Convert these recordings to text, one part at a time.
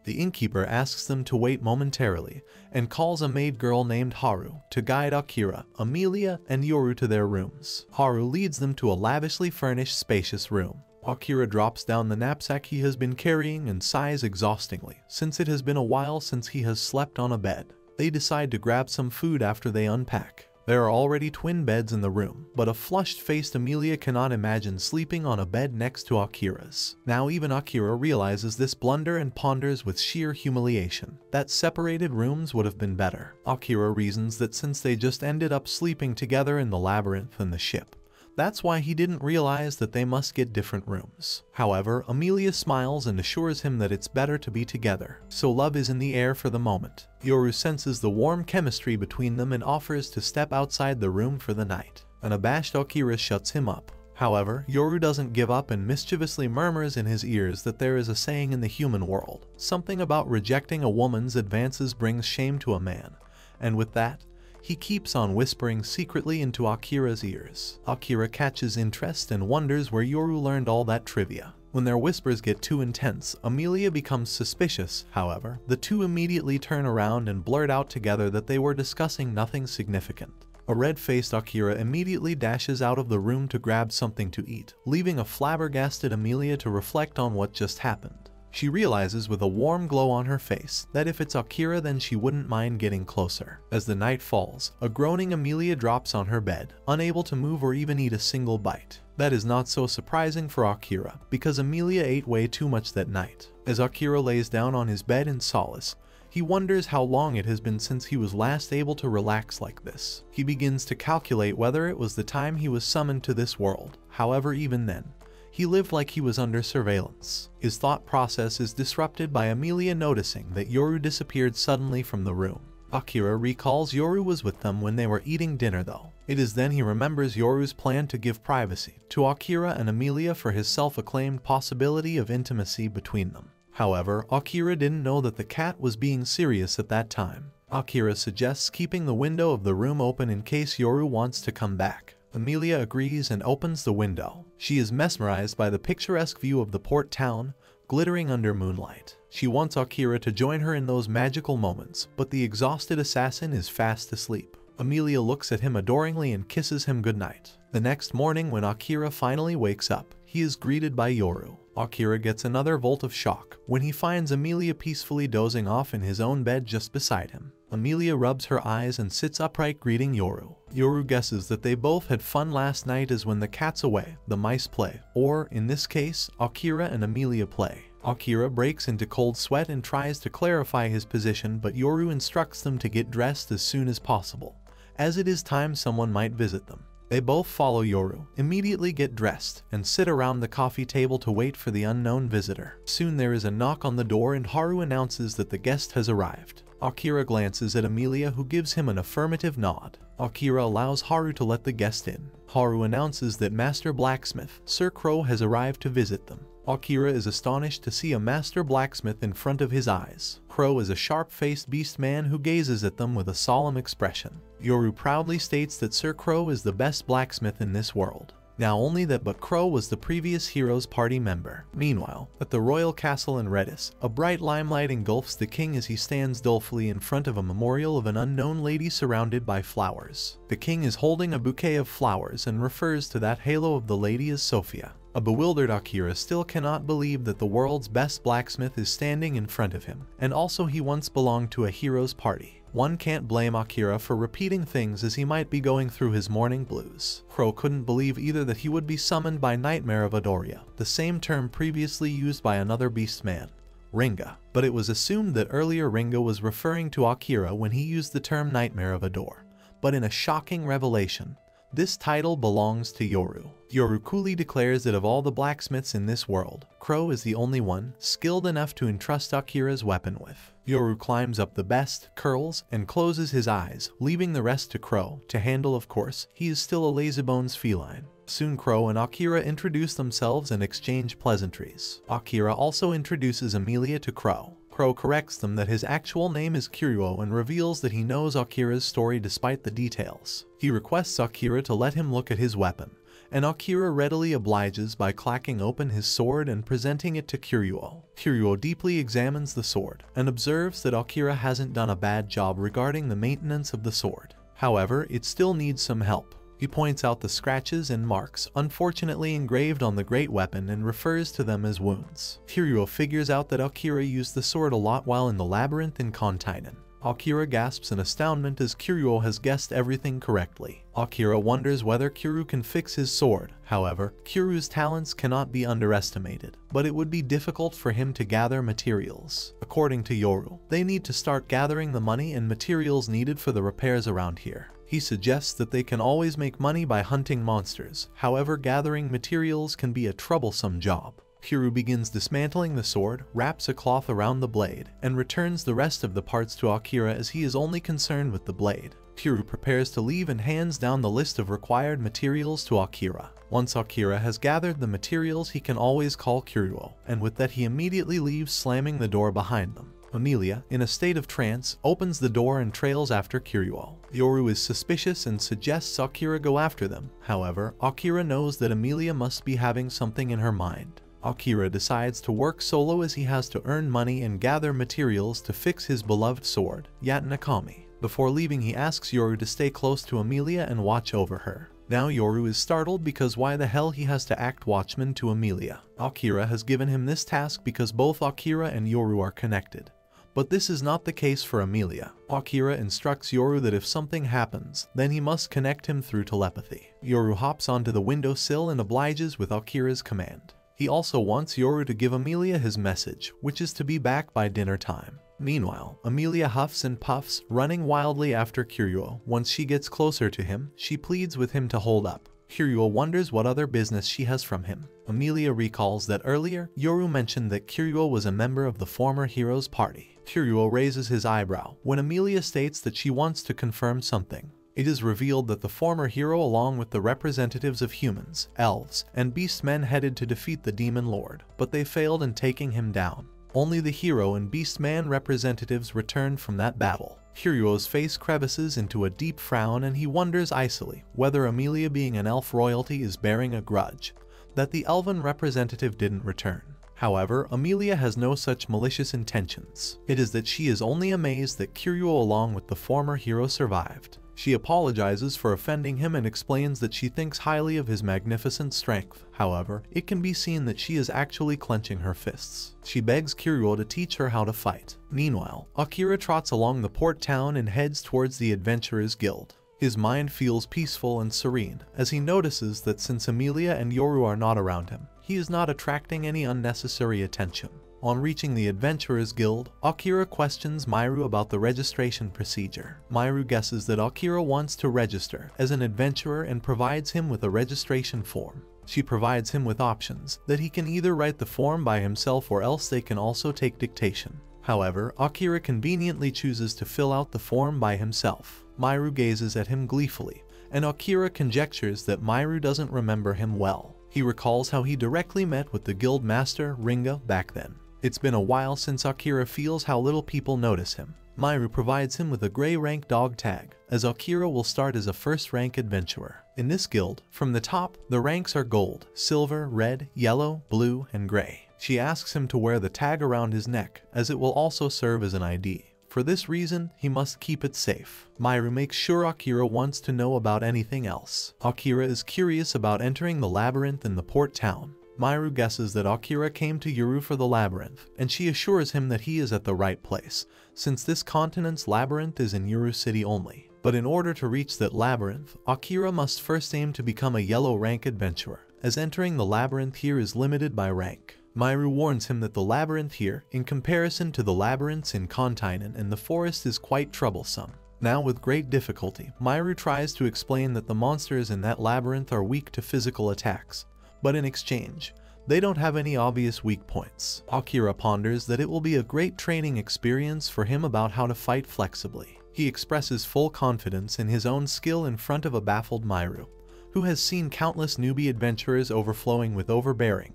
The innkeeper asks them to wait momentarily and calls a maid girl named Haru to guide Akira, Amelia, and Yoru to their rooms. Haru leads them to a lavishly furnished, spacious room. Akira drops down the knapsack he has been carrying and sighs exhaustingly, since it has been a while since he has slept on a bed. They decide to grab some food after they unpack. There are already twin beds in the room, but a flushed-faced Amelia cannot imagine sleeping on a bed next to Akira's. Now even Akira realizes this blunder and ponders with sheer humiliation that separated rooms would have been better. Akira reasons that since they just ended up sleeping together in the labyrinth and the ship, that's why he didn't realize that they must get different rooms. However, Amelia smiles and assures him that it's better to be together, so love is in the air for the moment. Yoru senses the warm chemistry between them and offers to step outside the room for the night. An abashed Akira shuts him up. However, Yoru doesn't give up and mischievously murmurs in his ears that there is a saying in the human world, something about rejecting a woman's advances brings shame to a man, and with that, he keeps on whispering secretly into Akira's ears. Akira catches interest and wonders where Yoru learned all that trivia. When their whispers get too intense, Amelia becomes suspicious. However, the two immediately turn around and blurt out together that they were discussing nothing significant. A red-faced Akira immediately dashes out of the room to grab something to eat, leaving a flabbergasted Amelia to reflect on what just happened. She realizes with a warm glow on her face that if it's Akira then she wouldn't mind getting closer. As the night falls, a groaning Amelia drops on her bed, unable to move or even eat a single bite. That is not so surprising for Akira, because Amelia ate way too much that night. As Akira lays down on his bed in solace, he wonders how long it has been since he was last able to relax like this. He begins to calculate whether it was the time he was summoned to this world. However, even then, he lived like he was under surveillance. His thought process is disrupted by Amelia noticing that Yoru disappeared suddenly from the room. Akira recalls Yoru was with them when they were eating dinner though. It is then he remembers Yoru's plan to give privacy to Akira and Amelia for his self-acclaimed possibility of intimacy between them. However, Akira didn't know that the cat was being serious at that time. Akira suggests keeping the window of the room open in case Yoru wants to come back. Amelia agrees and opens the window. She is mesmerized by the picturesque view of the port town, glittering under moonlight. She wants Akira to join her in those magical moments, but the exhausted assassin is fast asleep. Amelia looks at him adoringly and kisses him goodnight. The next morning when Akira finally wakes up, he is greeted by Yoru. Akira gets another volt of shock when he finds Amelia peacefully dozing off in his own bed just beside him. Amelia rubs her eyes and sits upright greeting Yoru. Yoru guesses that they both had fun last night as when the cat's away, the mice play, or, in this case, Akira and Amelia play. Akira breaks into cold sweat and tries to clarify his position, but Yoru instructs them to get dressed as soon as possible, as it is time someone might visit them. They both follow Yoru, immediately get dressed, and sit around the coffee table to wait for the unknown visitor. Soon there is a knock on the door and Haru announces that the guest has arrived. Akira glances at Amelia, who gives him an affirmative nod. Akira allows Haru to let the guest in. Haru announces that Master Blacksmith, Sir Crow, has arrived to visit them. Akira is astonished to see a master blacksmith in front of his eyes. Crow is a sharp-faced beast man who gazes at them with a solemn expression. Yoru proudly states that Sir Crow is the best blacksmith in this world. Now only that but Crow was the previous hero's party member. Meanwhile, at the royal castle in Rarest, a bright limelight engulfs the king as he stands dolefully in front of a memorial of an unknown lady surrounded by flowers. The king is holding a bouquet of flowers and refers to that halo of the lady as Sophia. A bewildered Akira still cannot believe that the world's best blacksmith is standing in front of him, and also he once belonged to a hero's party. One can't blame Akira for repeating things as he might be going through his morning blues. Crow couldn't believe either that he would be summoned by Nightmare of Adoria, the same term previously used by another beast man, Ringa. But it was assumed that earlier Ringa was referring to Akira when he used the term Nightmare of Ador. But in a shocking revelation, this title belongs to Yoru. Yoru coolly declares that of all the blacksmiths in this world, Crow is the only one skilled enough to entrust Akira's weapon with. Yoru climbs up the best, curls, and closes his eyes, leaving the rest to Crow to handle. Of course, he is still a lazybones feline. Soon Crow and Akira introduce themselves and exchange pleasantries. Akira also introduces Amelia to Crow. Crow corrects them that his actual name is Kiruo and reveals that he knows Akira's story despite the details. He requests Akira to let him look at his weapon, and Akira readily obliges by cracking open his sword and presenting it to Kiryuo. Kiryuo deeply examines the sword and observes that Akira hasn't done a bad job regarding the maintenance of the sword. However, it still needs some help. He points out the scratches and marks unfortunately engraved on the great weapon and refers to them as wounds. Kiryuo figures out that Akira used the sword a lot while in the labyrinth in Kontainen. Akira gasps in astoundment as Kiryuo has guessed everything correctly. Akira wonders whether Kiryu can fix his sword. However, Kiryu's talents cannot be underestimated, but it would be difficult for him to gather materials. According to Yoru, they need to start gathering the money and materials needed for the repairs around here. He suggests that they can always make money by hunting monsters. However, gathering materials can be a troublesome job. Kiryu begins dismantling the sword, wraps a cloth around the blade, and returns the rest of the parts to Akira as he is only concerned with the blade. Kiryu prepares to leave and hands down the list of required materials to Akira. Once Akira has gathered the materials, he can always call Kiryuo, and with that he immediately leaves, slamming the door behind them. Emilia, in a state of trance, opens the door and trails after Kiryuo. Yoru is suspicious and suggests Akira go after them. However, Akira knows that Emilia must be having something in her mind. Akira decides to work solo as he has to earn money and gather materials to fix his beloved sword, Yatanakami. Before leaving, he asks Yoru to stay close to Emilia and watch over her. Now Yoru is startled because why the hell he has to act watchman to Emilia. Akira has given him this task because both Akira and Yoru are connected. But this is not the case for Emilia. Akira instructs Yoru that if something happens, then he must connect him through telepathy. Yoru hops onto the windowsill and obliges with Akira's command. He also wants Yoru to give Emilia his message, which is to be back by dinner time. Meanwhile, Emilia huffs and puffs, running wildly after Kiryuo. Once she gets closer to him, she pleads with him to hold up. Kiryuo wonders what other business she has from him. Emilia recalls that earlier, Yoru mentioned that Kiryuo was a member of the former hero's party. Kiryuo raises his eyebrow when Emilia states that she wants to confirm something. It is revealed that the former hero, along with the representatives of humans, elves, and beastmen, headed to defeat the demon lord, but they failed in taking him down. Only the hero and beastman representatives returned from that battle. Kiryuo's face crevices into a deep frown and he wonders icily whether Emilia, being an elf royalty, is bearing a grudge that the elven representative didn't return. However, Emilia has no such malicious intentions. It is that she is only amazed that Kiryuo along with the former hero survived. She apologizes for offending him and explains that she thinks highly of his magnificent strength. However, it can be seen that she is actually clenching her fists. She begs Kiryuo to teach her how to fight. Meanwhile, Akira trots along the port town and heads towards the Adventurers Guild. His mind feels peaceful and serene as he notices that since Emilia and Yoru are not around him, he is not attracting any unnecessary attention. On reaching the Adventurers Guild, Akira questions Miru about the registration procedure. Miru guesses that Akira wants to register as an adventurer and provides him with a registration form. She provides him with options that he can either write the form by himself or else they can also take dictation. However, Akira conveniently chooses to fill out the form by himself. Miru gazes at him gleefully, and Akira conjectures that Miru doesn't remember him well. He recalls how he directly met with the guild master, Ringa, back then. It's been a while since Akira feels how little people notice him. Miru provides him with a gray rank dog tag, as Akira will start as a first rank adventurer. In this guild, from the top, the ranks are gold, silver, red, yellow, blue, and gray. She asks him to wear the tag around his neck, as it will also serve as an ID. For this reason, he must keep it safe. Miru makes sure Akira wants to know about anything else. Akira is curious about entering the labyrinth in the port town. Miru guesses that Akira came to Yoru for the labyrinth, and she assures him that he is at the right place, since this continent's labyrinth is in Yoru City only. But in order to reach that labyrinth, Akira must first aim to become a yellow rank adventurer, as entering the labyrinth here is limited by rank. Miru warns him that the labyrinth here, in comparison to the labyrinths in Kontainen and the forest, is quite troublesome. Now with great difficulty, Miru tries to explain that the monsters in that labyrinth are weak to physical attacks, but in exchange, they don't have any obvious weak points. Akira ponders that it will be a great training experience for him about how to fight flexibly. He expresses full confidence in his own skill in front of a baffled Miru, who has seen countless newbie adventurers overflowing with overbearing,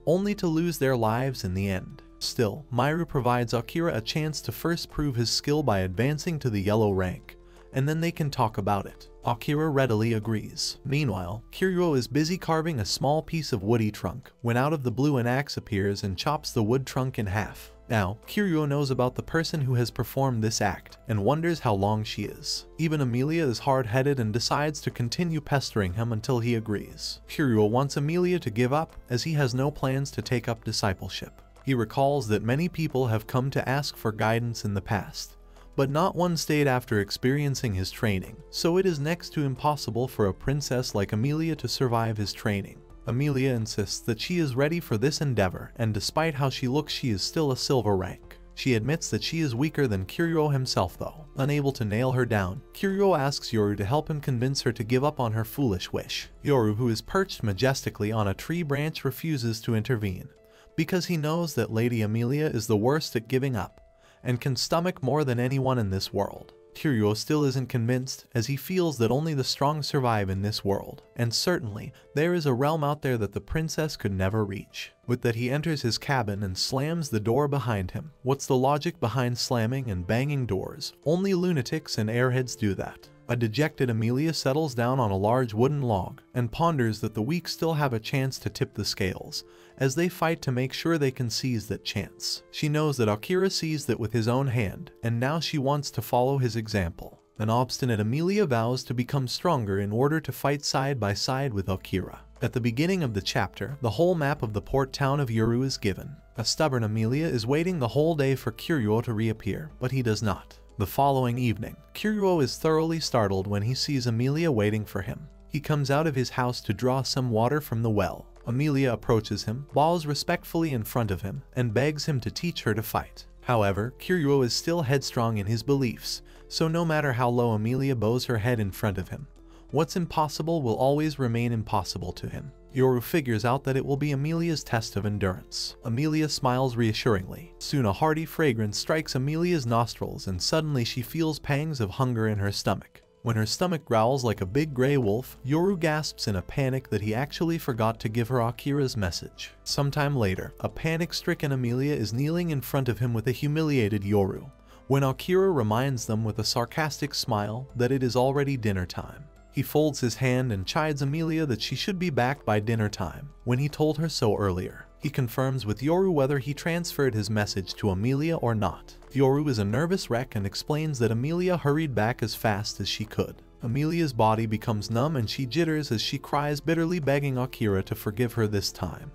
only to lose their lives in the end. Still, Miru provides Akira a chance to first prove his skill by advancing to the yellow rank, and then they can talk about it. Akira readily agrees. Meanwhile, Kiryu is busy carving a small piece of woody trunk when out of the blue an axe appears and chops the wood trunk in half. Now, Kiryu knows about the person who has performed this act and wonders how long she is. Even Amelia is hard-headed and decides to continue pestering him until he agrees. Kiryu wants Amelia to give up as he has no plans to take up discipleship. He recalls that many people have come to ask for guidance in the past, but not one stayed after experiencing his training, so it is next to impossible for a princess like Amelia to survive his training. Amelia insists that she is ready for this endeavor, and despite how she looks, she is still a silver rank. She admits that she is weaker than Kiryu himself though. Unable to nail her down, Kiryu asks Yoru to help him convince her to give up on her foolish wish. Yoru, who is perched majestically on a tree branch, refuses to intervene, because he knows that Lady Amelia is the worst at giving up, and can stomach more than anyone in this world. Kiryu still isn't convinced, as he feels that only the strong survive in this world, and certainly, there is a realm out there that the princess could never reach. With that, he enters his cabin and slams the door behind him. What's the logic behind slamming and banging doors? Only lunatics and airheads do that. A dejected Amelia settles down on a large wooden log and ponders that the weak still have a chance to tip the scales, as they fight to make sure they can seize that chance. She knows that Akira seized it with his own hand, and now she wants to follow his example. An obstinate Amelia vows to become stronger in order to fight side by side with Akira. At the beginning of the chapter, the whole map of the port town of Yoru is given. A stubborn Amelia is waiting the whole day for Kiryu to reappear, but he does not. The following evening, Kiryu is thoroughly startled when he sees Amelia waiting for him. He comes out of his house to draw some water from the well. Amelia approaches him, bows respectfully in front of him, and begs him to teach her to fight. However, Kiryu is still headstrong in his beliefs, so no matter how low Amelia bows her head in front of him, what's impossible will always remain impossible to him. Yoru figures out that it will be Amelia's test of endurance. Amelia smiles reassuringly. Soon a hearty fragrance strikes Amelia's nostrils, and suddenly she feels pangs of hunger in her stomach. When her stomach growls like a big gray wolf, Yoru gasps in a panic that he actually forgot to give her Akira's message. Sometime later, a panic-stricken Amelia is kneeling in front of him with a humiliated Yoru, when Akira reminds them with a sarcastic smile that it is already dinner time. He folds his hand and chides Amelia that she should be back by dinner time, when he told her so earlier. He confirms with Yoru whether he transferred his message to Amelia or not. Yoru is a nervous wreck and explains that Amelia hurried back as fast as she could. Amelia's body becomes numb and she jitters as she cries bitterly, begging Akira to forgive her this time,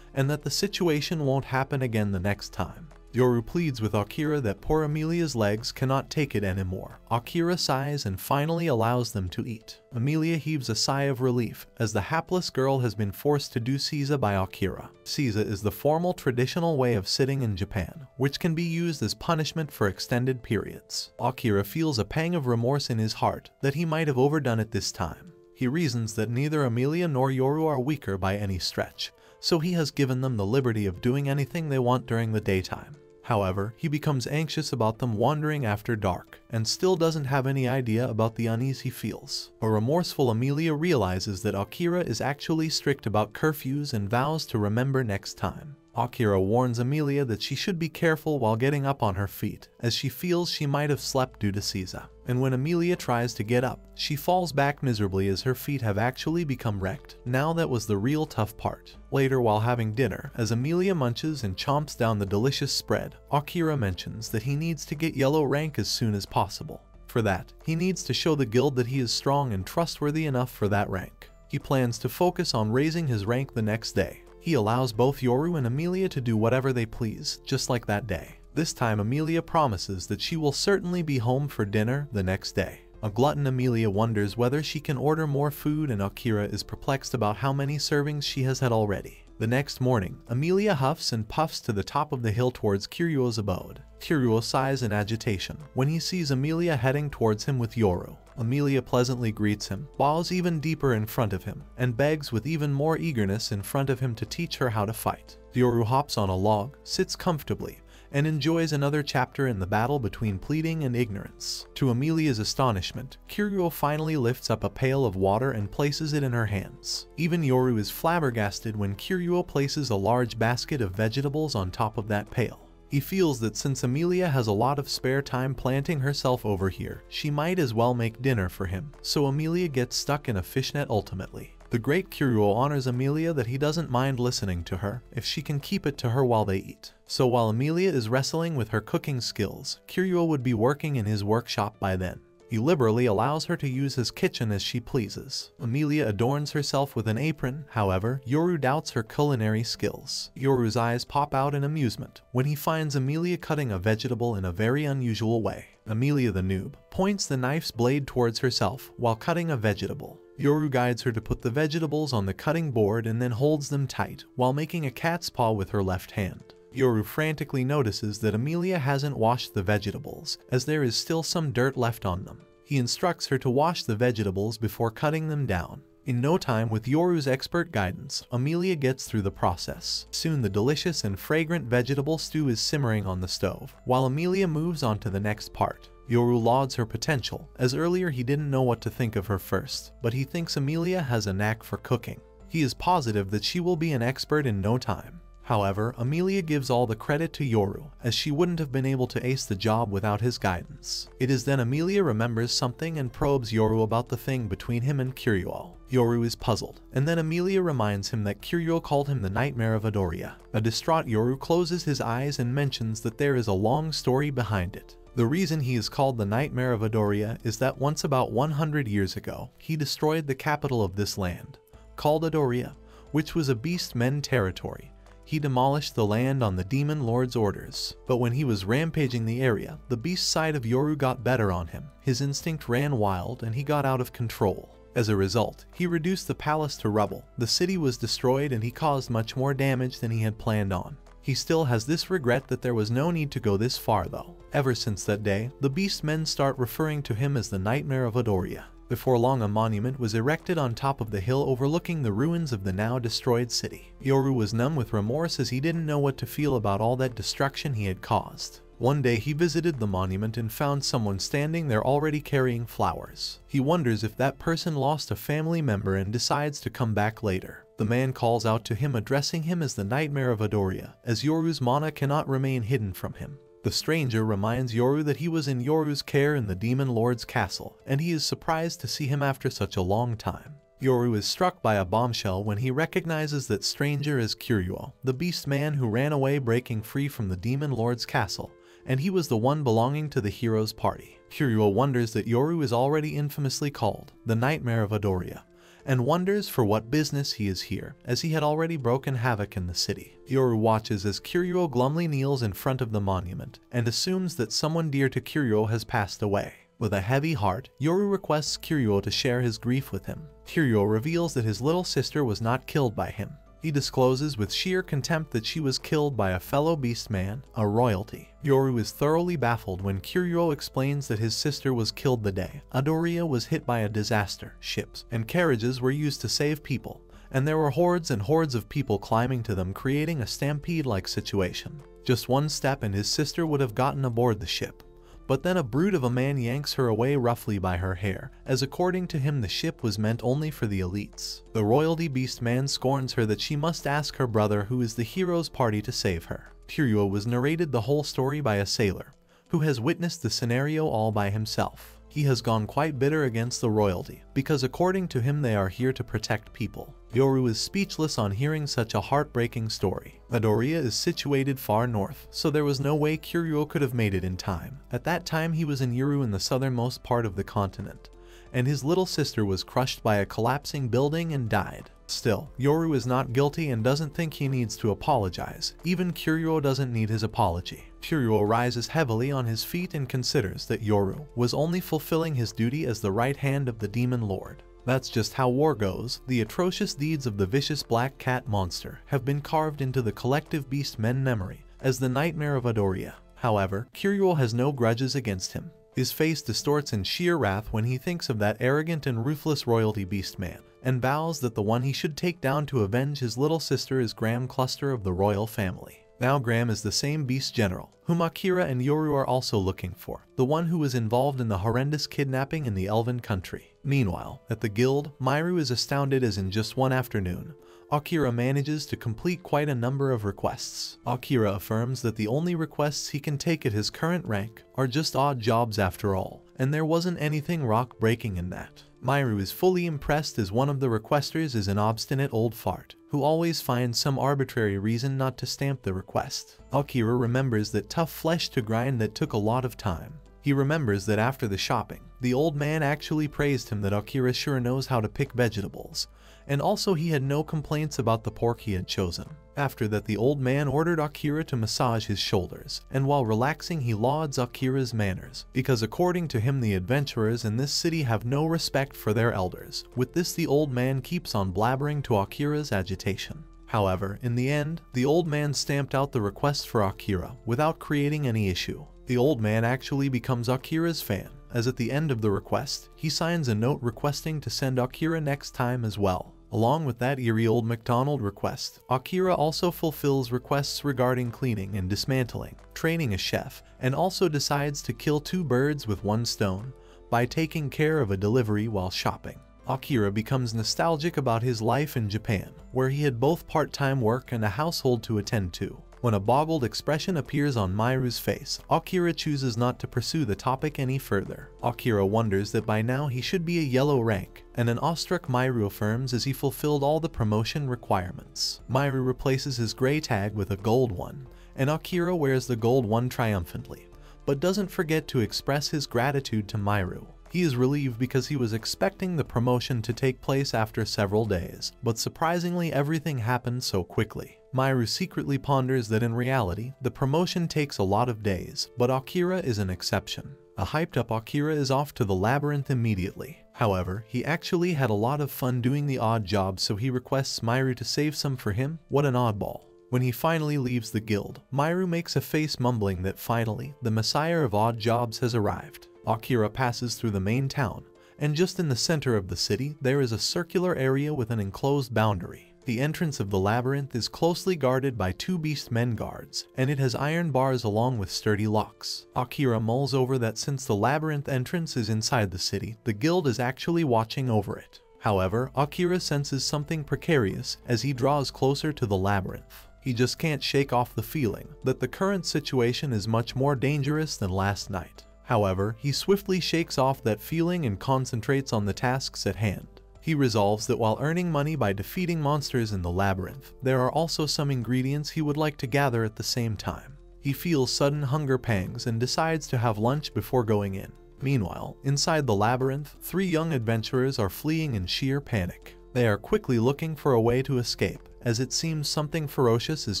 and that the situation won't happen again the next time. Yoru pleads with Akira that poor Amelia's legs cannot take it anymore. Akira sighs and finally allows them to eat. Amelia heaves a sigh of relief as the hapless girl has been forced to do seiza by Akira. Seiza is the formal traditional way of sitting in Japan, which can be used as punishment for extended periods. Akira feels a pang of remorse in his heart that he might have overdone it this time. He reasons that neither Amelia nor Yoru are weaker by any stretch, so he has given them the liberty of doing anything they want during the daytime. However, he becomes anxious about them wandering after dark, and still doesn't have any idea about the unease he feels. A remorseful Amelia realizes that Akira is actually strict about curfews and vows to remember next time. Akira warns Amelia that she should be careful while getting up on her feet, as she feels she might have slept due to seiza. And when Amelia tries to get up, she falls back miserably as her feet have actually become wrecked. Now that was the real tough part. Later, while having dinner, as Amelia munches and chomps down the delicious spread, Akira mentions that he needs to get yellow rank as soon as possible. For that, he needs to show the guild that he is strong and trustworthy enough for that rank. He plans to focus on raising his rank the next day. He allows both Yoru and Amelia to do whatever they please, just like that day. This time Amelia promises that she will certainly be home for dinner the next day. A glutton Amelia wonders whether she can order more food, and Akira is perplexed about how many servings she has had already. The next morning, Amelia huffs and puffs to the top of the hill towards Kiryu's abode. Kiryu sighs in agitation when he sees Amelia heading towards him with Yoru. Amelia pleasantly greets him, bows even deeper in front of him, and begs with even more eagerness in front of him to teach her how to fight. Yoru hops on a log, sits comfortably, and enjoys another chapter in the battle between pleading and ignorance. To Amelia's astonishment, Kiryu finally lifts up a pail of water and places it in her hands. Even Yoru is flabbergasted when Kiryu places a large basket of vegetables on top of that pail. He feels that since Amelia has a lot of spare time planting herself over here, she might as well make dinner for him, so Amelia gets stuck in a fishnet ultimately. The great Kiryu honors Amelia that he doesn't mind listening to her if she can keep it to her while they eat. So while Amelia is wrestling with her cooking skills, Kiryu would be working in his workshop by then. He liberally allows her to use his kitchen as she pleases. Amelia adorns herself with an apron, however, Yoru doubts her culinary skills. Yoru's eyes pop out in amusement when he finds Amelia cutting a vegetable in a very unusual way. Amelia the noob points the knife's blade towards herself while cutting a vegetable. Yoru guides her to put the vegetables on the cutting board and then holds them tight while making a cat's paw with her left hand. Yoru frantically notices that Amelia hasn't washed the vegetables, as there is still some dirt left on them. He instructs her to wash the vegetables before cutting them down. In no time, with Yoru's expert guidance, Amelia gets through the process. Soon the delicious and fragrant vegetable stew is simmering on the stove, while Amelia moves on to the next part. Yoru lauds her potential, as earlier he didn't know what to think of her first, but he thinks Amelia has a knack for cooking. He is positive that she will be an expert in no time. However, Amelia gives all the credit to Yoru, as she wouldn't have been able to ace the job without his guidance. It is then Amelia remembers something and probes Yoru about the thing between him and Kiryu. Yoru is puzzled, and then Amelia reminds him that Kiryu called him the Nightmare of Adoria. A distraught Yoru closes his eyes and mentions that there is a long story behind it. The reason he is called the Nightmare of Adoria is that once about 100 years ago, he destroyed the capital of this land, called Adoria, which was a beast men territory. He demolished the land on the demon lord's orders, but when he was rampaging the area, the beast side of Yoru got better on him. His instinct ran wild and he got out of control. As a result, he reduced the palace to rubble, the city was destroyed, and he caused much more damage than he had planned on. He still has this regret that there was no need to go this far though. Ever since that day, the beast men start referring to him as the Nightmare of Adoria. Before long, a monument was erected on top of the hill overlooking the ruins of the now destroyed city. Yoru was numb with remorse as he didn't know what to feel about all that destruction he had caused. One day he visited the monument and found someone standing there already carrying flowers. He wonders if that person lost a family member and decides to come back later. The man calls out to him, addressing him as the Nightmare of Adoria, as Yoru's mana cannot remain hidden from him. The stranger reminds Yoru that he was in Yoru's care in the Demon Lord's castle, and he is surprised to see him after such a long time. Yoru is struck by a bombshell when he recognizes that stranger as Kiryu, the beast man who ran away breaking free from the Demon Lord's castle, and he was the one belonging to the hero's party. Kiryu wonders that Yoru is already infamously called the Nightmare of Adoria, and wonders for what business he is here, as he had already broken havoc in the city. Yoru watches as Kiryu glumly kneels in front of the monument, and assumes that someone dear to Kiryu has passed away. With a heavy heart, Yoru requests Kiryu to share his grief with him. Kiryu reveals that his little sister was not killed by him. He discloses with sheer contempt that she was killed by a fellow beast man, a royalty. Yoru is thoroughly baffled when Kiryu explains that his sister was killed the day Adoria was hit by a disaster. Ships and carriages were used to save people, and there were hordes and hordes of people climbing to them, creating a stampede-like situation. Just one step and his sister would have gotten aboard the ship. But then a brute of a man yanks her away roughly by her hair, as according to him the ship was meant only for the elites. The royalty beast man scorns her that she must ask her brother, who is the hero's party, to save her. Kiryu was narrated the whole story by a sailor, who has witnessed the scenario all by himself. He has gone quite bitter against the royalty, because according to him they are here to protect people. Yoru is speechless on hearing such a heartbreaking story. Adoria is situated far north, so there was no way Kiryu could have made it in time. At that time he was in Uru, in the southernmost part of the continent, and his little sister was crushed by a collapsing building and died. Still, Yoru is not guilty and doesn't think he needs to apologize. Even Kiryu doesn't need his apology. Kiryu rises heavily on his feet and considers that Yoru was only fulfilling his duty as the right hand of the Demon Lord. That's just how war goes. The atrocious deeds of the vicious black cat monster have been carved into the collective beast men memory as the Nightmare of Adoria. However, Kiryu has no grudges against him. His face distorts in sheer wrath when he thinks of that arrogant and ruthless royalty beast man, and vows that the one he should take down to avenge his little sister is Graham Cluster of the royal family. Now Graham is the same beast general, whom Akira and Yoru are also looking for, the one who was involved in the horrendous kidnapping in the Elven country. Meanwhile, at the guild, Myru is astounded as in just one afternoon, Akira manages to complete quite a number of requests. Akira affirms that the only requests he can take at his current rank are just odd jobs after all, and there wasn't anything rock-breaking in that. Myru is fully impressed as one of the requesters is an obstinate old fart, who always finds some arbitrary reason not to stamp the request. Akira remembers that tough flesh to grind that took a lot of time. He remembers that after the shopping, the old man actually praised him that Akira sure knows how to pick vegetables, and also he had no complaints about the pork he had chosen. After that, the old man ordered Akira to massage his shoulders, and while relaxing he lauds Akira's manners, because according to him the adventurers in this city have no respect for their elders. With this, the old man keeps on blabbering to Akira's agitation. However, in the end, the old man stamped out the request for Akira without creating any issue. The old man actually becomes Akira's fan, as at the end of the request, he signs a note requesting to send Akira next time as well. Along with that eerie old McDonald request, Akira also fulfills requests regarding cleaning and dismantling, training a chef, and also decides to kill 2 birds with 1 stone by taking care of a delivery while shopping. Akira becomes nostalgic about his life in Japan, where he had both part-time work and a household to attend to. When a boggled expression appears on Myru's face, Akira chooses not to pursue the topic any further. Akira wonders that by now he should be a yellow rank, and an awestruck Myru affirms as he fulfilled all the promotion requirements. Myru replaces his gray tag with a gold one, and Akira wears the gold one triumphantly, but doesn't forget to express his gratitude to Myru. He is relieved because he was expecting the promotion to take place after several days, but surprisingly everything happened so quickly. Myru secretly ponders that in reality, the promotion takes a lot of days, but Akira is an exception. A hyped-up Akira is off to the labyrinth immediately. However, he actually had a lot of fun doing the odd jobs, so he requests Myru to save some for him. What an oddball. When he finally leaves the guild, Myru makes a face mumbling that finally, the messiah of odd jobs has arrived. Akira passes through the main town, and just in the center of the city, there is a circular area with an enclosed boundary. The entrance of the labyrinth is closely guarded by 2 beastmen guards, and it has iron bars along with sturdy locks. Akira mulls over that since the labyrinth entrance is inside the city, the guild is actually watching over it. However, Akira senses something precarious as he draws closer to the labyrinth. He just can't shake off the feeling that the current situation is much more dangerous than last night. However, he swiftly shakes off that feeling and concentrates on the tasks at hand. He resolves that while earning money by defeating monsters in the labyrinth, there are also some ingredients he would like to gather at the same time. He feels sudden hunger pangs and decides to have lunch before going in. Meanwhile, inside the labyrinth, 3 young adventurers are fleeing in sheer panic. They are quickly looking for a way to escape, as it seems something ferocious is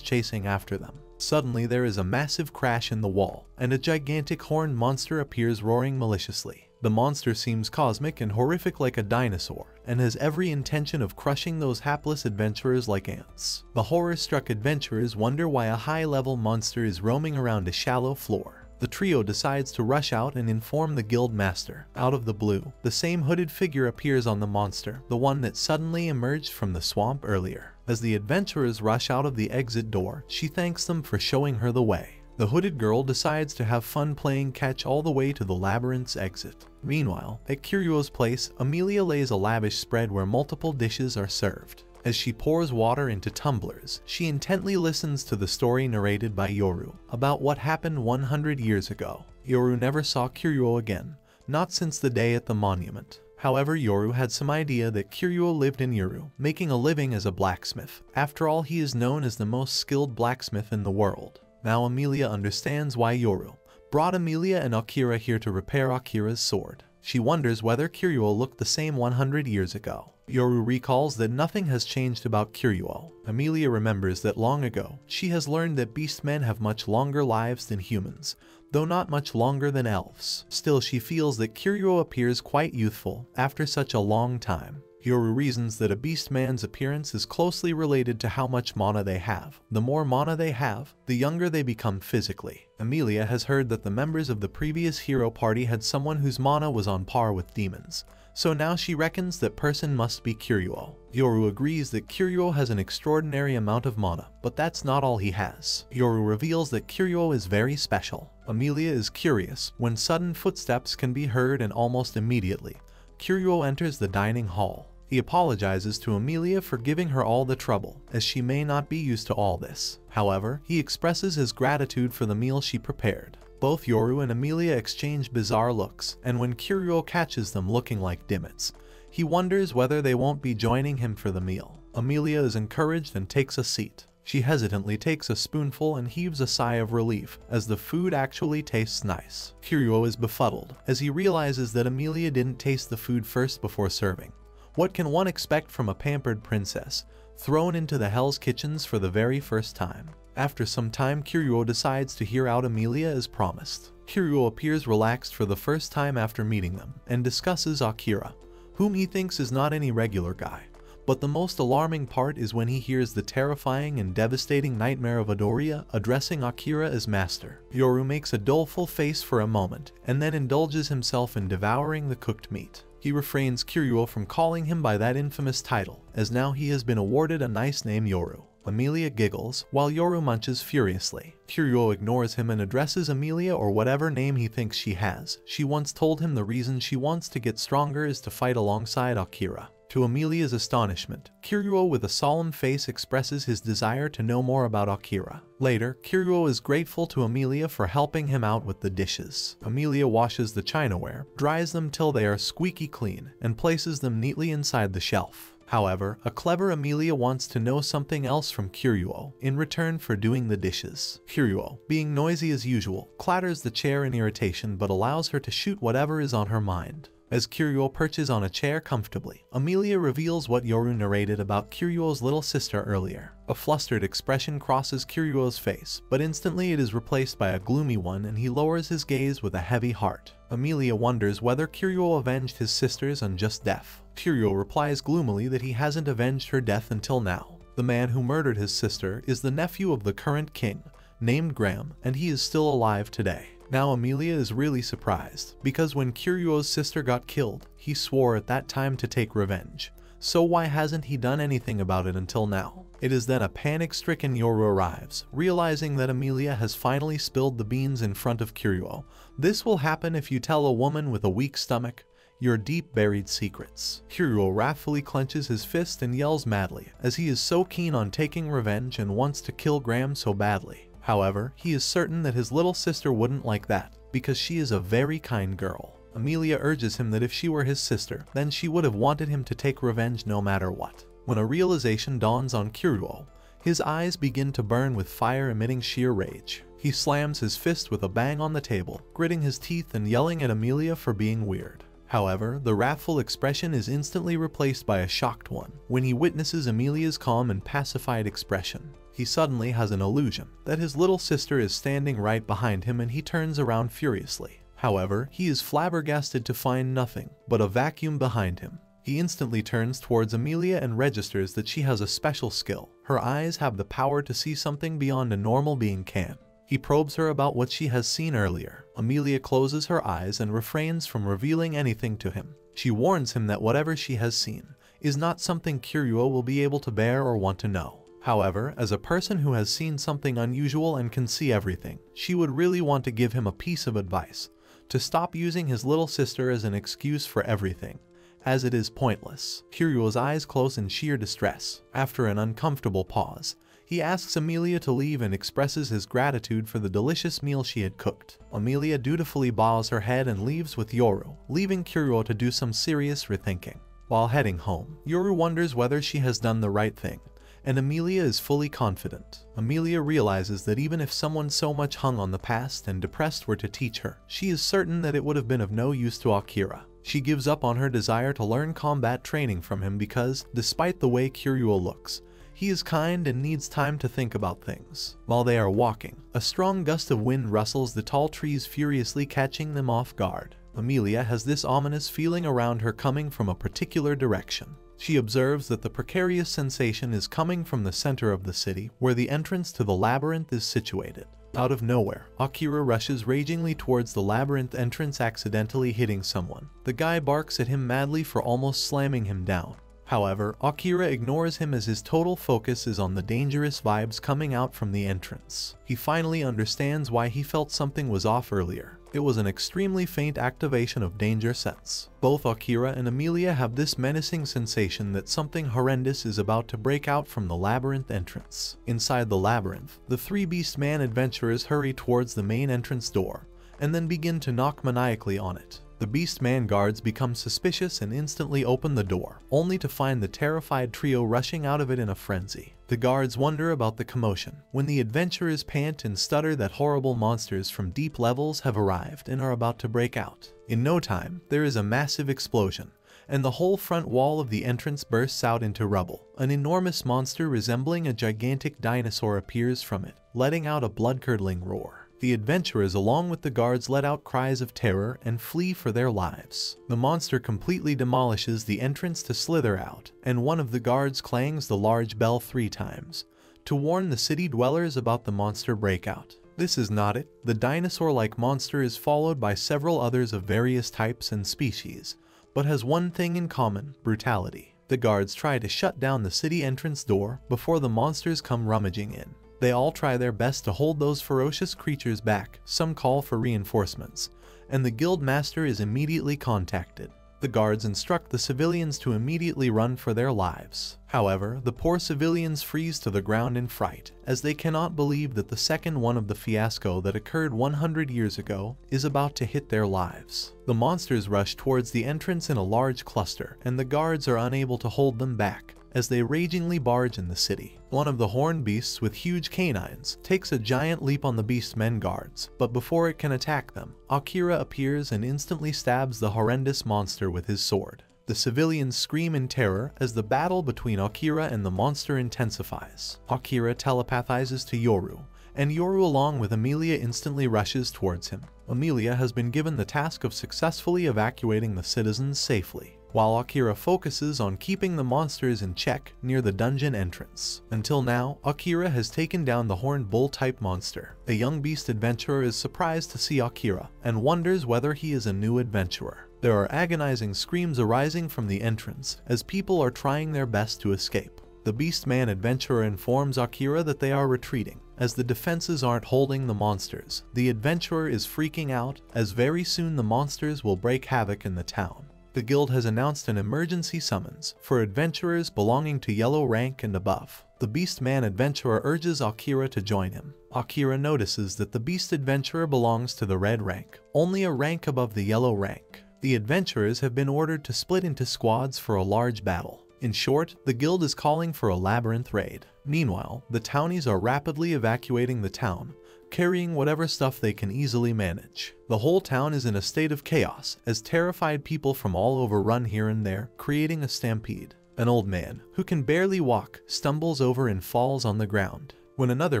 chasing after them. Suddenly there is a massive crash in the wall, and a gigantic horned monster appears roaring maliciously. The monster seems cosmic and horrific like a dinosaur, and has every intention of crushing those hapless adventurers like ants. The horror-struck adventurers wonder why a high-level monster is roaming around a shallow floor. The trio decides to rush out and inform the guild master. Out of the blue, the same hooded figure appears on the monster, the one that suddenly emerged from the swamp earlier. As the adventurers rush out of the exit door, she thanks them for showing her the way. The hooded girl decides to have fun playing catch all the way to the labyrinth's exit. Meanwhile, at Kiryuo's place, Amelia lays a lavish spread where multiple dishes are served. As she pours water into tumblers, she intently listens to the story narrated by Yoru about what happened 100 years ago. Yoru never saw Kiryuo again, not since the day at the monument. However, Yoru had some idea that Kiryuo lived in Yoru, making a living as a blacksmith. After all, he is known as the most skilled blacksmith in the world. Now Amelia understands why Yoru brought Amelia and Akira here to repair Akira's sword. She wonders whether Kiryuo looked the same 100 years ago. Yoru recalls that nothing has changed about Kiryuo. Amelia remembers that long ago, she has learned that beastmen have much longer lives than humans, though not much longer than elves. Still, she feels that Kiryuo appears quite youthful after such a long time. Yoru reasons that a beast man's appearance is closely related to how much mana they have. The more mana they have, the younger they become physically. Emilia has heard that the members of the previous hero party had someone whose mana was on par with demons, so now she reckons that person must be Kiryuo. Yoru agrees that Kiryuo has an extraordinary amount of mana, but that's not all he has. Yoru reveals that Kiryuo is very special. Emilia is curious when sudden footsteps can be heard, and almost immediately, Kiryuo enters the dining hall. He apologizes to Emilia for giving her all the trouble, as she may not be used to all this. However, he expresses his gratitude for the meal she prepared. Both Yoru and Emilia exchange bizarre looks, and when Kiryuo catches them looking like dimmits, he wonders whether they won't be joining him for the meal. Emilia is encouraged and takes a seat. She hesitantly takes a spoonful and heaves a sigh of relief, as the food actually tastes nice. Kiryuo is befuddled, as he realizes that Emilia didn't taste the food first before serving. What can one expect from a pampered princess, thrown into the Hell's Kitchens for the very first time? After some time, Kiryuo decides to hear out Emilia as promised. Kiryuo appears relaxed for the first time after meeting them, and discusses Akira, whom he thinks is not any regular guy. But the most alarming part is when he hears the terrifying and devastating nightmare of Midoriya addressing Akira as master. Yoru makes a doleful face for a moment, and then indulges himself in devouring the cooked meat. He refrains Kiryuo from calling him by that infamous title, as now he has been awarded a nice name, Yoru. Emilia giggles, while Yoru munches furiously. Kiryuo ignores him and addresses Emilia, or whatever name he thinks she has. She once told him the reason she wants to get stronger is to fight alongside Akira. To Emilia's astonishment, Kiryuo with a solemn face expresses his desire to know more about Akira. Later, Kiryuo is grateful to Emilia for helping him out with the dishes. Emilia washes the chinaware, dries them till they are squeaky clean, and places them neatly inside the shelf. However, a clever Emilia wants to know something else from Kiryuo in return for doing the dishes. Kiryuo, being noisy as usual, clatters the chair in irritation but allows her to shoot whatever is on her mind. As Kiryuo perches on a chair comfortably, Emilia reveals what Yoru narrated about Kiryuo's little sister earlier. A flustered expression crosses Kiryuo's face, but instantly it is replaced by a gloomy one, and he lowers his gaze with a heavy heart. Emilia wonders whether Kiryuo avenged his sister's unjust death. Kiryuo replies gloomily that he hasn't avenged her death until now. The man who murdered his sister is the nephew of the current king, named Graham, and he is still alive today. Now Emilia is really surprised, because when Kiryuo's sister got killed, he swore at that time to take revenge. So why hasn't he done anything about it until now? It is then a panic-stricken Yoru arrives, realizing that Emilia has finally spilled the beans in front of Kiryuo. This will happen if you tell a woman with a weak stomach your deep-buried secrets. Kiryuo wrathfully clenches his fist and yells madly, as he is so keen on taking revenge and wants to kill Graham so badly. However, he is certain that his little sister wouldn't like that, because she is a very kind girl. Emilia urges him that if she were his sister, then she would have wanted him to take revenge no matter what. When a realization dawns on Kiryuo, his eyes begin to burn with fire, emitting sheer rage. He slams his fist with a bang on the table, gritting his teeth and yelling at Emilia for being weird. However, the wrathful expression is instantly replaced by a shocked one when he witnesses Emilia's calm and pacified expression. He suddenly has an illusion that his little sister is standing right behind him, and he turns around furiously. However, he is flabbergasted to find nothing but a vacuum behind him. He instantly turns towards Emilia and registers that she has a special skill. Her eyes have the power to see something beyond a normal being can. He probes her about what she has seen earlier. Emilia closes her eyes and refrains from revealing anything to him. She warns him that whatever she has seen is not something Kiryuo will be able to bear or want to know. However, as a person who has seen something unusual and can see everything, she would really want to give him a piece of advice: to stop using his little sister as an excuse for everything, as it is pointless. Kiryuo's eyes close in sheer distress. After an uncomfortable pause, he asks Emilia to leave and expresses his gratitude for the delicious meal she had cooked. Emilia dutifully bows her head and leaves with Yoru, leaving Kiryuo to do some serious rethinking. While heading home, Yoru wonders whether she has done the right thing, and Emilia is fully confident. Emilia realizes that even if someone so much hung on the past and depressed were to teach her, she is certain that it would have been of no use to Akira. She gives up on her desire to learn combat training from him because, despite the way Kiryuo looks, he is kind and needs time to think about things. While they are walking, a strong gust of wind rustles the tall trees, furiously catching them off guard. Emilia has this ominous feeling around her coming from a particular direction. She observes that the precarious sensation is coming from the center of the city, where the entrance to the labyrinth is situated. Out of nowhere, Akira rushes ragingly towards the labyrinth entrance, accidentally hitting someone. The guy barks at him madly for almost slamming him down. However, Akira ignores him as his total focus is on the dangerous vibes coming out from the entrance. He finally understands why he felt something was off earlier. It was an extremely faint activation of danger sense. Both Akira and Amelia have this menacing sensation that something horrendous is about to break out from the labyrinth entrance. Inside the labyrinth, the three Beastman adventurers hurry towards the main entrance door, and then begin to knock maniacally on it. The Beastman guards become suspicious and instantly open the door, only to find the terrified trio rushing out of it in a frenzy. The guards wonder about the commotion, when the adventurers pant and stutter that horrible monsters from deep levels have arrived and are about to break out. In no time, there is a massive explosion, and the whole front wall of the entrance bursts out into rubble. An enormous monster resembling a gigantic dinosaur appears from it, letting out a blood-curdling roar. The adventurers along with the guards let out cries of terror and flee for their lives. The monster completely demolishes the entrance to slither out, and one of the guards clangs the large bell 3 times to warn the city dwellers about the monster breakout. This is not it. The dinosaur-like monster is followed by several others of various types and species, but has one thing in common: brutality. The guards try to shut down the city entrance door before the monsters come rummaging in. They all try their best to hold those ferocious creatures back. Some call for reinforcements, and the guild master is immediately contacted. The guards instruct the civilians to immediately run for their lives. However, the poor civilians freeze to the ground in fright, as they cannot believe that the second one of the fiasco that occurred 100 years ago is about to hit their lives. The monsters rush towards the entrance in a large cluster, and the guards are unable to hold them back as they ragingly barge in the city. One of the horned beasts with huge canines takes a giant leap on the Beastmen guards, but before it can attack them, Akira appears and instantly stabs the horrendous monster with his sword. The civilians scream in terror as the battle between Akira and the monster intensifies. Akira telepathizes to Yoru, and Yoru along with Amelia instantly rushes towards him. Amelia has been given the task of successfully evacuating the citizens safely, while Akira focuses on keeping the monsters in check near the dungeon entrance. Until now, Akira has taken down the horned bull-type monster. A young beast adventurer is surprised to see Akira and wonders whether he is a new adventurer. There are agonizing screams arising from the entrance as people are trying their best to escape. The Beastman adventurer informs Akira that they are retreating, as the defenses aren't holding the monsters. The adventurer is freaking out, as very soon the monsters will break havoc in the town. The guild has announced an emergency summons for adventurers belonging to yellow rank and above. The Beastman adventurer urges Akira to join him. Akira notices that the beast adventurer belongs to the red rank, only a rank above the yellow rank. The adventurers have been ordered to split into squads for a large battle. In short, the guild is calling for a labyrinth raid. Meanwhile, the townies are rapidly evacuating the town, carrying whatever stuff they can easily manage. The whole town is in a state of chaos, as terrified people from all over run here and there, creating a stampede. An old man, who can barely walk, stumbles over and falls on the ground. When another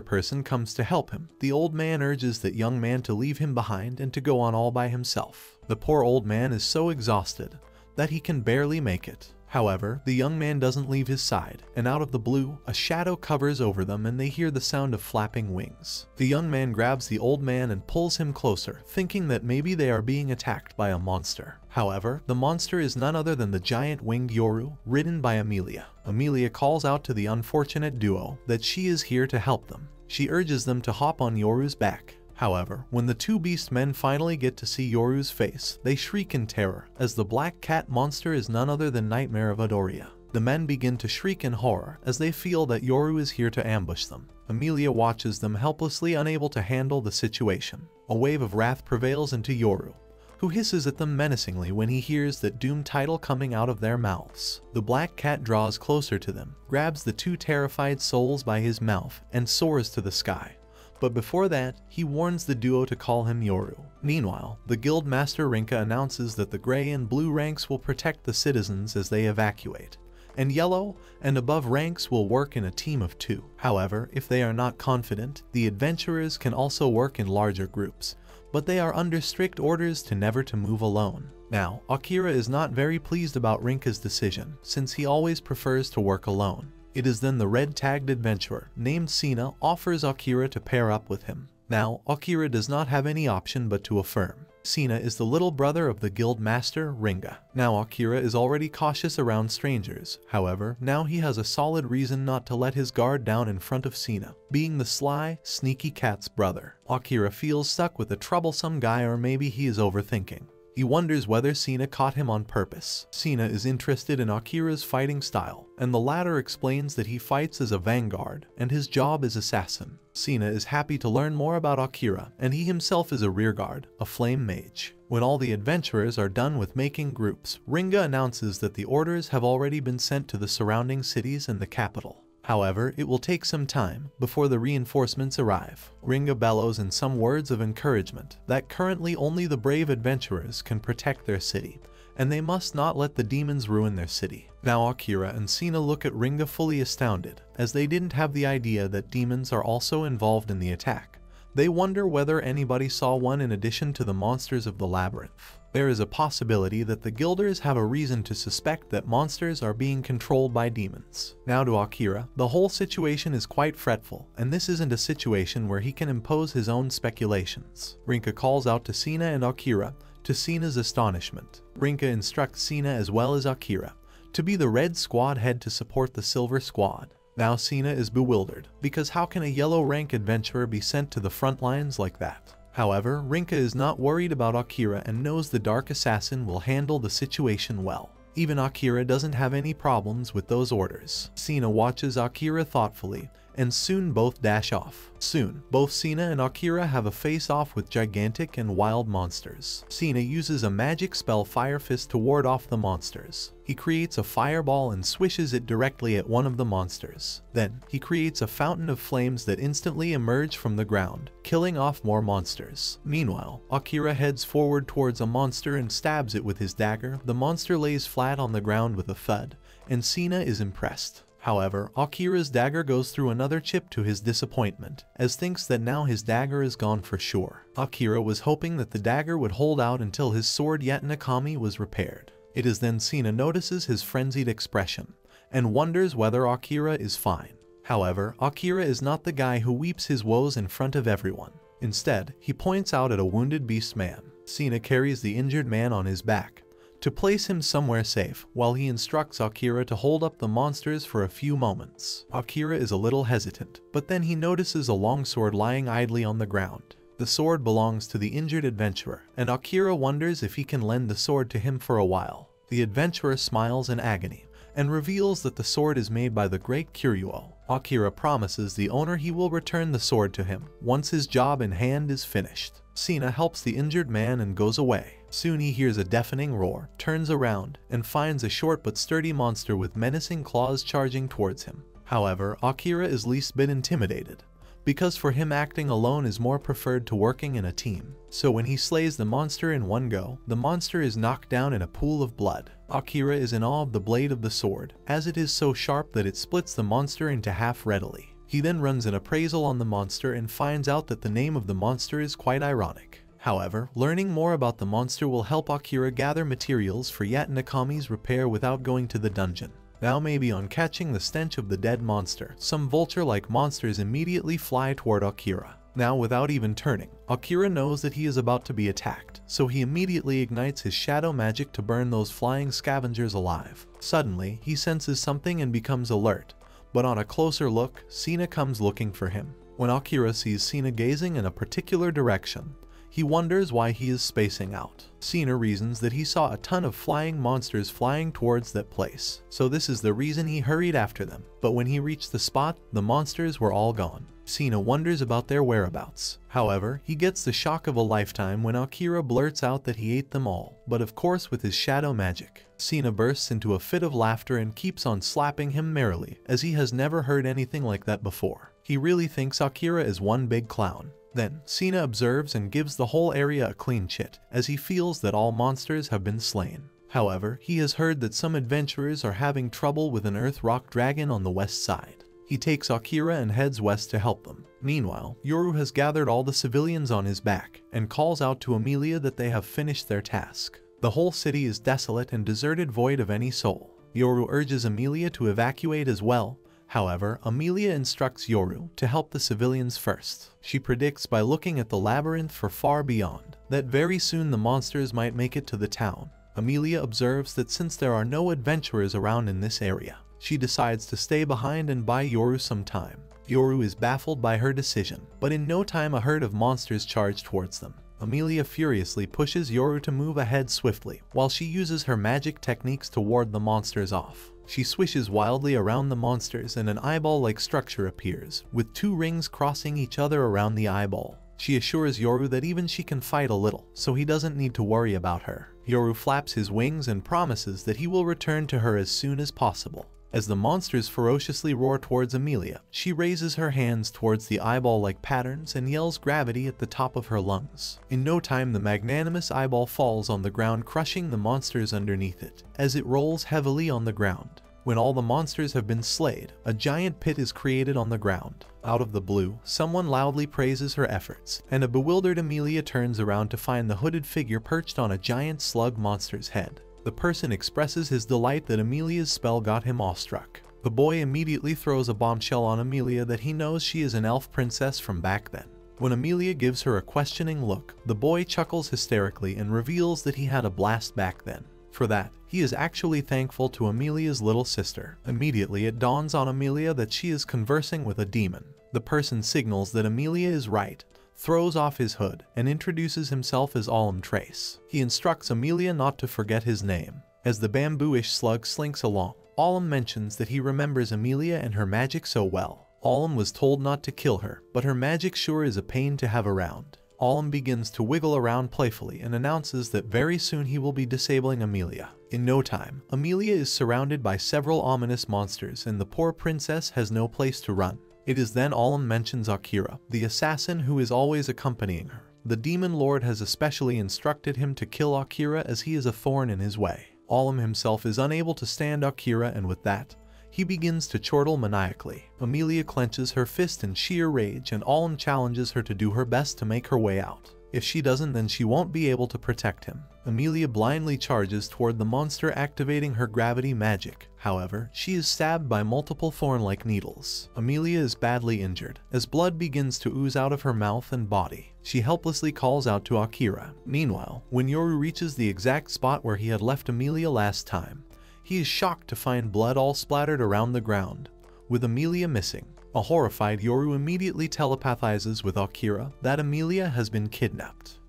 person comes to help him, the old man urges that young man to leave him behind and to go on all by himself. The poor old man is so exhausted that he can barely make it. However, the young man doesn't leave his side, and out of the blue, a shadow covers over them and they hear the sound of flapping wings. The young man grabs the old man and pulls him closer, thinking that maybe they are being attacked by a monster. However, the monster is none other than the giant winged Yoru, ridden by Amelia. Amelia calls out to the unfortunate duo that she is here to help them. She urges them to hop on Yoru's back. However, when the two beast men finally get to see Yoru's face, they shriek in terror, as the black cat monster is none other than Nightmare of Adoria. The men begin to shriek in horror as they feel that Yoru is here to ambush them. Amelia watches them helplessly, unable to handle the situation. A wave of wrath prevails into Yoru, who hisses at them menacingly when he hears that doom title coming out of their mouths. The black cat draws closer to them, grabs the two terrified souls by his mouth, and soars to the sky. But before that, he warns the duo to call him Yoru. Meanwhile, the guild master Rinka announces that the gray and blue ranks will protect the citizens as they evacuate, and yellow and above ranks will work in a team of 2. However, if they are not confident, the adventurers can also work in larger groups, but they are under strict orders to never to move alone. Now, Akira is not very pleased about Rinka's decision, since he always prefers to work alone. It is then the red-tagged adventurer, named Sina, offers Akira to pair up with him. Now, Akira does not have any option but to affirm. Sina is the little brother of the guild master, Ringa. Now Akira is already cautious around strangers, however, now he has a solid reason not to let his guard down in front of Sina, being the sly, sneaky cat's brother. Akira feels stuck with a troublesome guy, or maybe he is overthinking. He wonders whether Sina caught him on purpose. Sina is interested in Akira's fighting style, and the latter explains that he fights as a vanguard, and his job is assassin. Sina is happy to learn more about Akira, and he himself is a rearguard, a flame mage. When all the adventurers are done with making groups, Ringa announces that the orders have already been sent to the surrounding cities and the capital. However, it will take some time before the reinforcements arrive. Ringa bellows in some words of encouragement that currently only the brave adventurers can protect their city, and they must not let the demons ruin their city. Now Akira and Sina look at Ringa fully astounded, as they didn't have the idea that demons are also involved in the attack. They wonder whether anybody saw one in addition to the monsters of the labyrinth. There is a possibility that the guilders have a reason to suspect that monsters are being controlled by demons. Now to Akira, the whole situation is quite fretful, and this isn't a situation where he can impose his own speculations. Rinka calls out to Sina and Akira, to Sina's astonishment. Rinka instructs Sina as well as Akira to be the red squad head to support the silver squad. Now Sina is bewildered, because how can a yellow rank adventurer be sent to the front lines like that? However, Rinka is not worried about Akira and knows the Dark Assassin will handle the situation well. Even Akira doesn't have any problems with those orders. Sina watches Akira thoughtfully, and soon both dash off. Soon, both Sina and Akira have a face-off with gigantic and wild monsters. Sina uses a magic spell Fire Fist to ward off the monsters. He creates a fireball and swishes it directly at one of the monsters. Then, he creates a fountain of flames that instantly emerge from the ground, killing off more monsters. Meanwhile, Akira heads forward towards a monster and stabs it with his dagger. The monster lays flat on the ground with a thud, and Sina is impressed. However, Akira's dagger goes through another chip to his disappointment, as thinks that now his dagger is gone for sure. Akira was hoping that the dagger would hold out until his sword Yatanakami was repaired. It is then Sina notices his frenzied expression, and wonders whether Akira is fine. However, Akira is not the guy who weeps his woes in front of everyone. Instead, he points out at a wounded beast man. Sina carries the injured man on his back to place him somewhere safe, while he instructs Akira to hold up the monsters for a few moments. Akira is a little hesitant, but then he notices a longsword lying idly on the ground. The sword belongs to the injured adventurer, and Akira wonders if he can lend the sword to him for a while. The adventurer smiles in agony, and reveals that the sword is made by the great Kiryuo. Akira promises the owner he will return the sword to him once his job in hand is finished. Sina helps the injured man and goes away. Soon he hears a deafening roar, turns around, and finds a short but sturdy monster with menacing claws charging towards him. However, Akira is least bit intimidated, because for him acting alone is more preferred to working in a team. So when he slays the monster in one go, the monster is knocked down in a pool of blood. Akira is in awe of the blade of the sword, as it is so sharp that it splits the monster into half readily. He then runs an appraisal on the monster and finds out that the name of the monster is quite ironic. However, learning more about the monster will help Akira gather materials for Yatanakami's repair without going to the dungeon. Now maybe on catching the stench of the dead monster, some vulture-like monsters immediately fly toward Akira. Now without even turning, Akira knows that he is about to be attacked, so he immediately ignites his shadow magic to burn those flying scavengers alive. Suddenly, he senses something and becomes alert, but on a closer look, Sina comes looking for him. When Akira sees Sina gazing in a particular direction, he wonders why he is spacing out. Sina reasons that he saw a ton of flying monsters flying towards that place, so this is the reason he hurried after them. But when he reached the spot, the monsters were all gone. Sina wonders about their whereabouts. However, he gets the shock of a lifetime when Akira blurts out that he ate them all, but of course with his shadow magic. Sina bursts into a fit of laughter and keeps on slapping him merrily, as he has never heard anything like that before. He really thinks Akira is one big clown. Then, Sina observes and gives the whole area a clean chit, as he feels that all monsters have been slain. However, he has heard that some adventurers are having trouble with an earth rock dragon on the west side. He takes Akira and heads west to help them. Meanwhile, Yoru has gathered all the civilians on his back, and calls out to Amelia that they have finished their task. The whole city is desolate and deserted, void of any soul. Yoru urges Amelia to evacuate as well. However, Amelia instructs Yoru to help the civilians first. She predicts by looking at the labyrinth for far beyond that very soon the monsters might make it to the town. Amelia observes that since there are no adventurers around in this area, she decides to stay behind and buy Yoru some time. Yoru is baffled by her decision, but in no time a herd of monsters charge towards them. Amelia furiously pushes Yoru to move ahead swiftly, while she uses her magic techniques to ward the monsters off. She swishes wildly around the monsters and an eyeball-like structure appears, with two rings crossing each other around the eyeball. She assures Yoru that even she can fight a little, so he doesn't need to worry about her. Yoru flaps his wings and promises that he will return to her as soon as possible. As the monsters ferociously roar towards Amelia, she raises her hands towards the eyeball-like patterns and yells gravity at the top of her lungs. In no time the magnanimous eyeball falls on the ground, crushing the monsters underneath it, as it rolls heavily on the ground. When all the monsters have been slayed, a giant pit is created on the ground. Out of the blue, someone loudly praises her efforts, and a bewildered Amelia turns around to find the hooded figure perched on a giant slug monster's head. The person expresses his delight that Amelia's spell got him awestruck. The boy immediately throws a bombshell on Amelia that he knows she is an elf princess from back then. When Amelia gives her a questioning look, the boy chuckles hysterically and reveals that he had a blast back then. For that, he is actually thankful to Amelia's little sister. Immediately it dawns on Amelia that she is conversing with a demon. The person signals that Amelia is right, throws off his hood, and introduces himself as Alum Trace. He instructs Amelia not to forget his name. As the bambooish slug slinks along, Alum mentions that he remembers Amelia and her magic so well. Alum was told not to kill her, but her magic sure is a pain to have around. Alum begins to wiggle around playfully and announces that very soon he will be disabling Amelia. In no time, Amelia is surrounded by several ominous monsters and the poor princess has no place to run. It is then Alum mentions Akira, the assassin who is always accompanying her. The demon lord has especially instructed him to kill Akira as he is a thorn in his way. Alum himself is unable to stand Akira, and with that, he begins to chortle maniacally. Amelia clenches her fist in sheer rage and Alum challenges her to do her best to make her way out. If she doesn't, then she won't be able to protect him. Amelia blindly charges toward the monster, activating her gravity magic. However, she is stabbed by multiple thorn-like needles. Amelia is badly injured, as blood begins to ooze out of her mouth and body. She helplessly calls out to Akira. Meanwhile, when Yoru reaches the exact spot where he had left Amelia last time, he is shocked to find blood all splattered around the ground, with Amelia missing. A horrified Yoru immediately telepathizes with Akira that Amelia has been kidnapped.